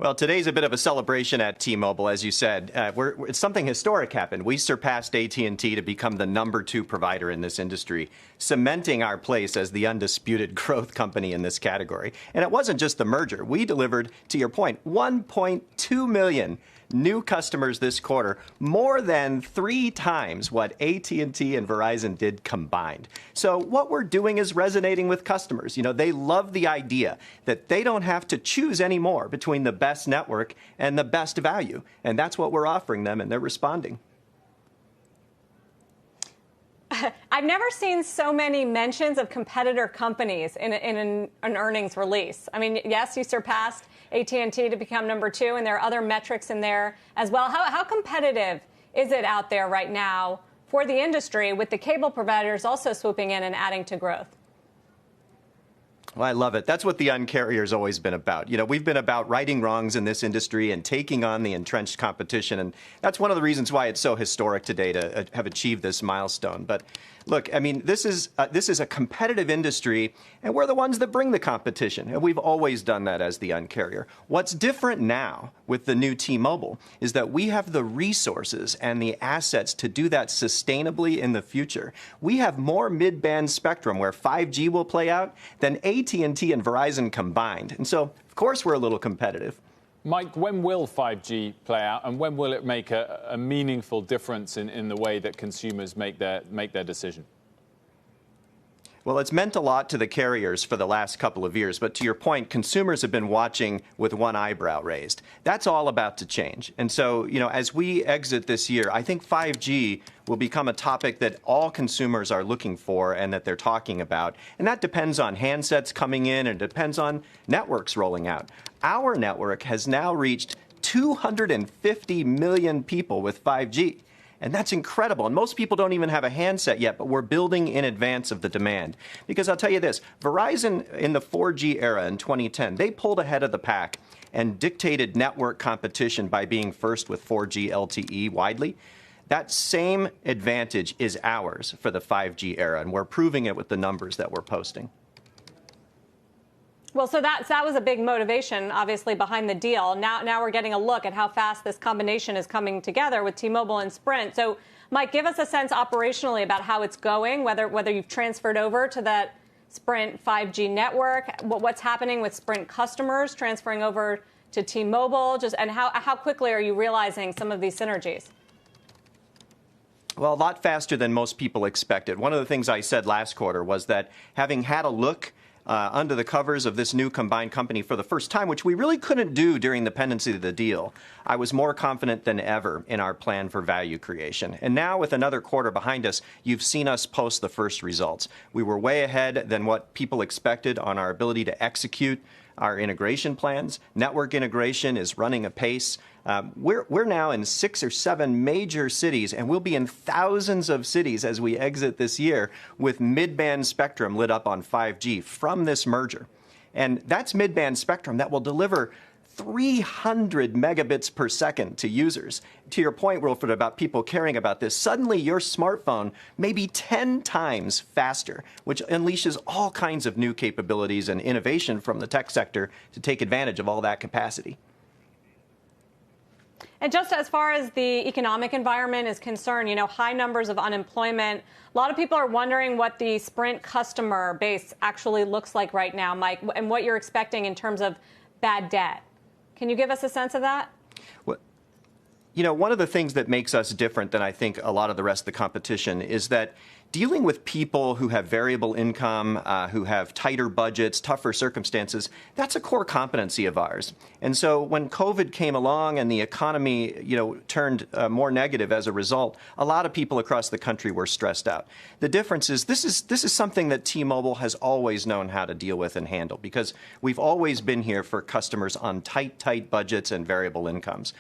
Well, today's a bit of a celebration at T-Mobile, as you said. It's something historic happened. We surpassed AT&T to become the #2 provider in this industry, cementing our place as the undisputed growth company in this category. And it wasn't just the merger. We delivered, to your point, 1.2 million new customers this quarter, more than 3 times what AT&T and Verizon did combined. So what we're doing is resonating with customers. You know, they love the idea that they don't have to choose anymore between the best network and the best value. And that's what we're offering them, and they're responding. I've never seen so many mentions of competitor companies in an earnings release. I mean, yes, you surpassed AT&T to become #2, and there are other metrics in there as well. How competitive is it out there right now for the industry, with the cable providers also swooping in and adding to growth? Well, I love it. That's what the Un-carrier's always been about. You know, we've been about righting wrongs in this industry and taking on the entrenched competition. And that's one of the reasons why it's so historic today to have achieved this milestone. But look, I mean, this is a competitive industry, and we're the ones that bring the competition. And we've always done that as the Un-carrier. What's different now with the new T-Mobile is that we have the resources and the assets to do that sustainably in the future. We have more mid-band spectrum where 5G will play out than AT&T and Verizon combined. And so, of course, we're a little competitive. Mike, when will 5G play out, and when will it make a meaningful difference in the way that consumers make their decision? Well, it's meant a lot to the carriers for the last couple of years. But to your point, consumers have been watching with one eyebrow raised. That's all about to change. And so, you know, as we exit this year, I think 5G will become a topic that all consumers are looking for and that they're talking about. And that depends on handsets coming in, and it depends on networks rolling out. Our network has now reached 250 million people with 5G. And that's incredible. And most people don't even have a handset yet, but we're building in advance of the demand. Because I'll tell you this, Verizon in the 4G era in 2010, they pulled ahead of the pack and dictated network competition by being first with 4G LTE widely. That same advantage is ours for the 5G era, and we're proving it with the numbers that we're posting. Well, so that was a big motivation, obviously, behind the deal. Now we're getting a look at how fast this combination is coming together with T-Mobile and Sprint. So, Mike, give us a sense operationally about how it's going, whether you've transferred over to that Sprint 5G network, what's happening with Sprint customers transferring over to T-Mobile, and how quickly are you realizing some of these synergies? Well, a lot faster than most people expected. One of the things I said last quarter was that having had a look under the covers of this new combined company for the first time, which we really couldn't do during the pendency of the deal, I was more confident than ever in our plan for value creation. And now, with another quarter behind us, you've seen us post the first results. We were way ahead than what people expected on our ability to execute our integration plans. Network integration is running apace. We're now in 6 or 7 major cities, and we'll be in thousands of cities as we exit this year with mid-band spectrum lit up on 5G from this merger. And that's mid-band spectrum that will deliver 300 megabits per second to users. To your point, Wilfred, about people caring about this, suddenly your smartphone may be 10 times faster, which unleashes all kinds of new capabilities and innovation from the tech sector to take advantage of all that capacity. And just as far as the economic environment is concerned, you know, high numbers of unemployment. A lot of people are wondering what the Sprint customer base actually looks like right now, Mike, and what you're expecting in terms of bad debt. Can you give us a sense of that? Well, you know, one of the things that makes us different than I think a lot of the rest of the competition is that dealing with people who have variable income, who have tighter budgets, tougher circumstances, that's a core competency of ours. And so when COVID came along and the economy, you know, turned more negative as a result, a lot of people across the country were stressed out. The difference is this is something that T-Mobile has always known how to deal with and handle, because we've always been here for customers on tight budgets and variable incomes.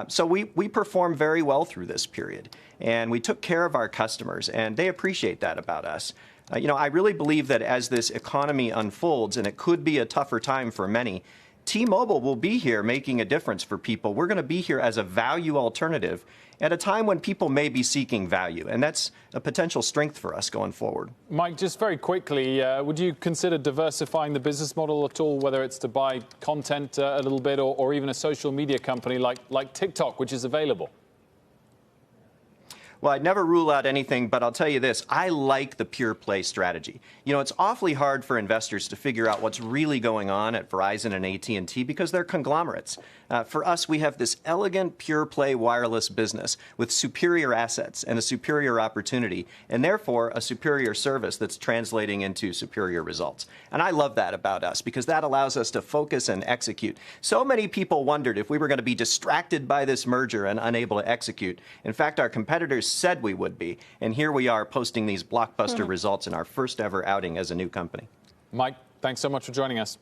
So we performed very well through this period, and we took care of our customers, and they appreciate that about us. You know, I really believe that as this economy unfolds, and it could be a tougher time for many, T-Mobile will be here making a difference for people. We're going to be here as a value alternative at a time when people may be seeking value. And that's a potential strength for us going forward. Mike, just very quickly, would you consider diversifying the business model at all, whether it's to buy content a little bit or even a social media company like TikTok, which is available? Well, I'd never rule out anything, but I'll tell you this. I like the pure play strategy. You know, it's awfully hard for investors to figure out what's really going on at Verizon and AT&T because they're conglomerates. For us, we have this elegant pure play wireless business with superior assets and a superior opportunity, and therefore a superior service that's translating into superior results. And I love that about us because that allows us to focus and execute. So many people wondered if we were going to be distracted by this merger and unable to execute. In fact, our competitors said we would be, and here we are posting these blockbuster results in our first ever outing as a new company. Mike, thanks so much for joining us.